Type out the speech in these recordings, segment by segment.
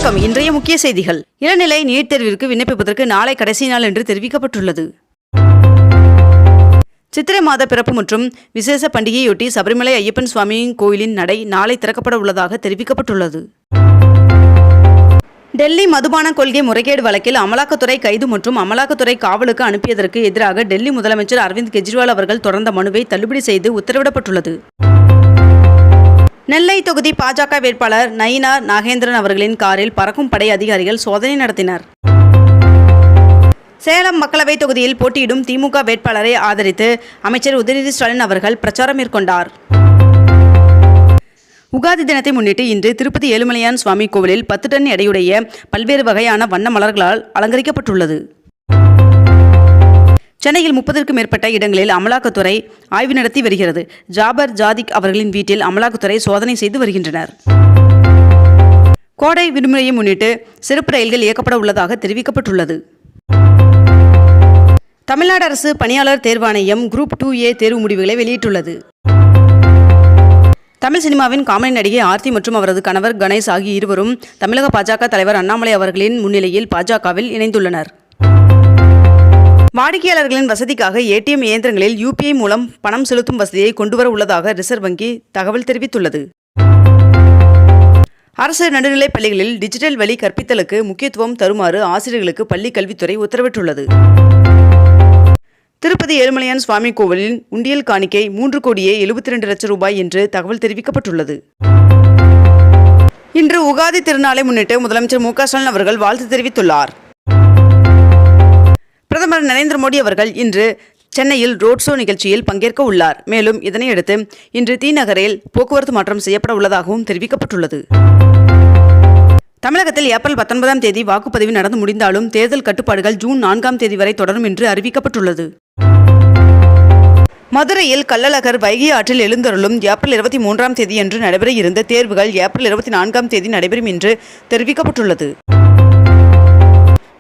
வணக்கம். இன்றைய முக்கிய செய்திகள். இளநிலை நீட் தேர்விற்கு விண்ணப்பிப்பதற்கு நாளை கடைசி நாள் என்று தெரிவிக்கப்பட்டுள்ளது. சித்திரை மாத பிறப்பு மற்றும் விசேஷ பண்டிகையொட்டி சபரிமலை ஐயப்பன் சுவாமியின் கோயிலின் நடை நாளை திறக்கப்பட உள்ளதாக தெரிவிக்கப்பட்டுள்ளது. டெல்லி மதுபான கொள்கை முறைகேடு வழக்கில் அமலாக்கத்துறை கைது மற்றும் அமலாக்கத்துறை காவலுக்கு அனுப்பியதற்கு எதிராக டெல்லி முதலமைச்சர் அரவிந்த் கெஜ்ரிவால் அவர்கள் தொடர்ந்த மனுவை தள்ளுபடி செய்து உத்தரவிடப்பட்டுள்ளது. நெல்லை தொகுதி பாஜக வேட்பாளர் நயினார் நாகேந்திரன் அவர்களின் காரில் பறக்கும் படை அதிகாரிகள் சோதனை நடத்தினர். சேலம் மக்களவை தொகுதியில் போட்டியிடும் திமுக வேட்பாளரை ஆதரித்து அமைச்சர் உதயநிதி ஸ்டாலின் அவர்கள் பிரச்சாரம் மேற்கொண்டார். உகாதி தினத்தை முன்னிட்டு இன்று திருப்பதி ஏழுமலையான் சுவாமி கோவிலில் 10 டன் எடையுடைய பல்வேறு வகையான வண்ண மலர்களால் அலங்கரிக்கப்பட்டுள்ளது. சென்னையில் 30க்கும் மேற்பட்ட இடங்களில் அமலாக்கத்துறை ஆய்வு நடத்தி வருகிறது. ஜாபர் ஜாதிக் அவர்களின் வீட்டில் அமலாக்கத்துறை சோதனை செய்து வருகின்றனர். கோடை விடுமுறையை முன்னிட்டு சிறப்பு ரயில்கள் இயக்கப்பட உள்ளதாக தெரிவிக்கப்பட்டுள்ளது. தமிழ்நாடு அரசு பணியாளர் தேர்வாணையம் குரூப் 2A தேர்வு முடிவுகளை வெளியிட்டுள்ளது. தமிழ் சினிமாவின் காமெடி நடிகை ஆர்த்தி மற்றும் அவரது கணவர் கணேஷ் ஆகிய இருவரும் தமிழக பாஜக தலைவர் அண்ணாமலை அவர்களின் முன்னிலையில் பாஜகவில் இணைந்துள்ளனர். வாடிக்கையாளர்களின் வசதிக்காக ATM இயந்திரங்களில் UPI மூலம் பணம் செலுத்தும் வசதியை கொண்டுவர உள்ளதாக ரிசர்வ் வங்கி தகவல் தெரிவித்துள்ளது. அரசு நடுநிலைப் பள்ளிகளில் டிஜிட்டல் வழி கற்பித்தலுக்கு முக்கியத்துவம் தருமாறு ஆசிரியர்களுக்கு பள்ளி கல்வித்துறை உத்தரவிட்டுள்ளது. திருப்பதி ஏழுமலையான் சுவாமி கோவிலின் உண்டியல் காணிக்கை 3,72,00,000 ரூபாய் என்று தகவல் தெரிவிக்கப்பட்டுள்ளது. இன்று உகாதி திருநாளை முன்னிட்டு முதலமைச்சர் MK ஸ்டாலின் அவர்கள் வாழ்த்து தெரிவித்துள்ளார். பிரதமர் நரேந்திர மோடி அவர்கள் இன்று சென்னையில் ரோட் ஷோ நிகழ்ச்சியில் பங்கேற்க உள்ளார். மேலும் இதனையடுத்து இன்று தீநகரில் போக்குவரத்து மாற்றம் செய்யப்பட உள்ளதாகவும் தெரிவிக்கப்பட்டுள்ளது. தமிழகத்தில் ஏப்ரல் 19ஆம் தேதி வாக்குப்பதிவு நடந்து முடிந்தாலும் தேர்தல் கட்டுப்பாடுகள் ஜூன் 4ஆம் தேதி வரை தொடரும் என்று அறிவிக்கப்பட்டுள்ளது. மதுரையில் கள்ளழகர் வைகை ஆற்றில் எழுந்தருளும் ஏப்ரல் 23ஆம் தேதி என்று நடைபெற இருந்த தேர்வுகள் ஏப்ரல் 24ஆம் தேதி நடைபெறும் என்று தெரிவிக்கப்பட்டுள்ளது.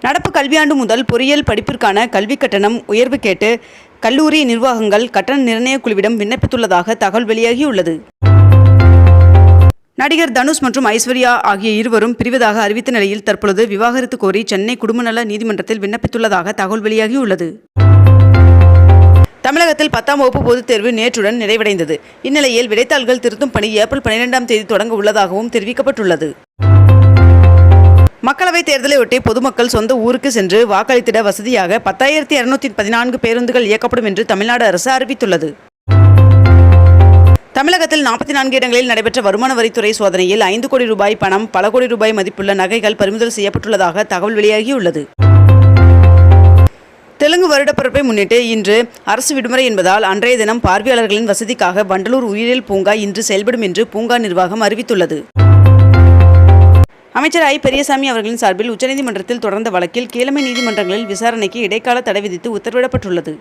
நடப்பு கல்வியாண்டு முதல் பொறியியல் படிப்பிற்கான கல்வி கட்டணம் உயர்வு கேட்டு கல்லூரி நிர்வாகங்கள் கட்டண நிர்ணய குழுவிடம் விண்ணப்பித்துள்ளதாக தகவல் வெளியாகியுள்ளது. நடிகர் தனுஷ் மற்றும் ஐஸ்வர்யா ஆகிய இருவரும் பிரிவதாக அறிவித்த நிலையில் தற்பொழுது விவாகரத்து கோரி சென்னை குடும்பநல நீதிமன்றத்தில் விண்ணப்பித்துள்ளதாக தகவல் வெளியாகியுள்ளது. தமிழகத்தில் 10ஆம் வகுப்பு பொதுத் தேர்வு நேற்றுடன் நிறைவடைந்தது. இந்நிலையில் விடைத்தாள்கள் திருத்தும் பணி ஏப்ரல் 12ஆம் தேதி தொடங்க உள்ளதாகவும் தெரிவிக்கப்பட்டுள்ளது. மக்களவைத் தேர்தலை ஒட்டி பொதுமக்கள் சொந்த ஊருக்கு சென்று வாக்களித்திட வசதியாக 10,214 பேருந்துகள் இயக்கப்படும் என்று தமிழ்நாடு அரசு அறிவித்துள்ளது. தமிழகத்தில் 44 இடங்களில் நடைபெற்ற வருமான வரித்துறை சோதனையில் 5 கோடி ரூபாய் பணம், பல கோடி ரூபாய் மதிப்புள்ள நகைகள் பறிமுதல் செய்யப்பட்டுள்ளதாக தகவல் வெளியாகியுள்ளது. தெலுங்கு வருடப்பிறப்பை முன்னிட்டு இன்று அரசு விடுமுறை என்பதால் அன்றைய தினம் பார்வையாளர்களின் வசதிக்காக வண்டலூர் உயிரியல் பூங்கா இன்று செயல்படும் என்று பூங்கா நிர்வாகம் அறிவித்துள்ளது. அமைச்சர் ஐ. பெரியசாமி அவர்களின் சார்பில் உச்சநீதிமன்றத்தில் தொடர்ந்த வழக்கில் கீழமை நீதிமன்றங்களில் விசாரணைக்கு இடைக்கால தடை விதித்து உத்தரவிடப்பட்டுள்ளது.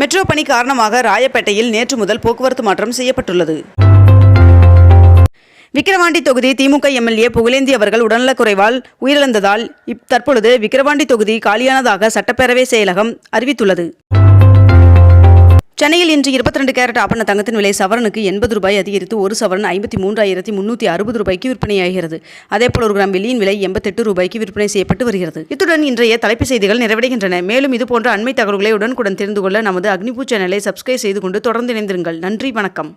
மெட்ரோ பணி காரணமாக ராயப்பேட்டையில் நேற்று முதல் போக்குவரத்து மாற்றம் செய்யப்பட்டுள்ளது. விக்கிரவாண்டி தொகுதி திமுக MLA புகழேந்தி அவர்கள் உடல்நலக்குறைவால் உயிரிழந்ததால் தற்பொழுது விக்கிரவாண்டி தொகுதி காலியானதாக சட்டப்பேரவை செயலகம் அறிவித்துள்ளது. சென்னையில் இன்று 22 கேரட் ஆபரண தங்கத்தின் விலை சவரனுக்கு 80 ரூபாய் அதிகரித்து ஒரு சவரன் 53,360 ரூபாய்க்கு விற்பனையாகிறது. அதேபோல் 1 கிராம் வெள்ளியின் விலை 88 ரூபாய்க்கு விற்பனை செய்யப்பட்டு வருகிறது. இத்துடன் இன்றைய தலைப்புச் செய்திகள் நிறைவடைகின்றன. மேலும் இதுபோன்ற அண்மை தகவல்களை உடனுக்குடன் தெரிந்து கொள்ள நமது அக்னிபூ சேனலை சப்ஸ்கிரைப் செய்து கொண்டு தொடர்ந்து இணைந்திருங்கள். நன்றி, வணக்கம்.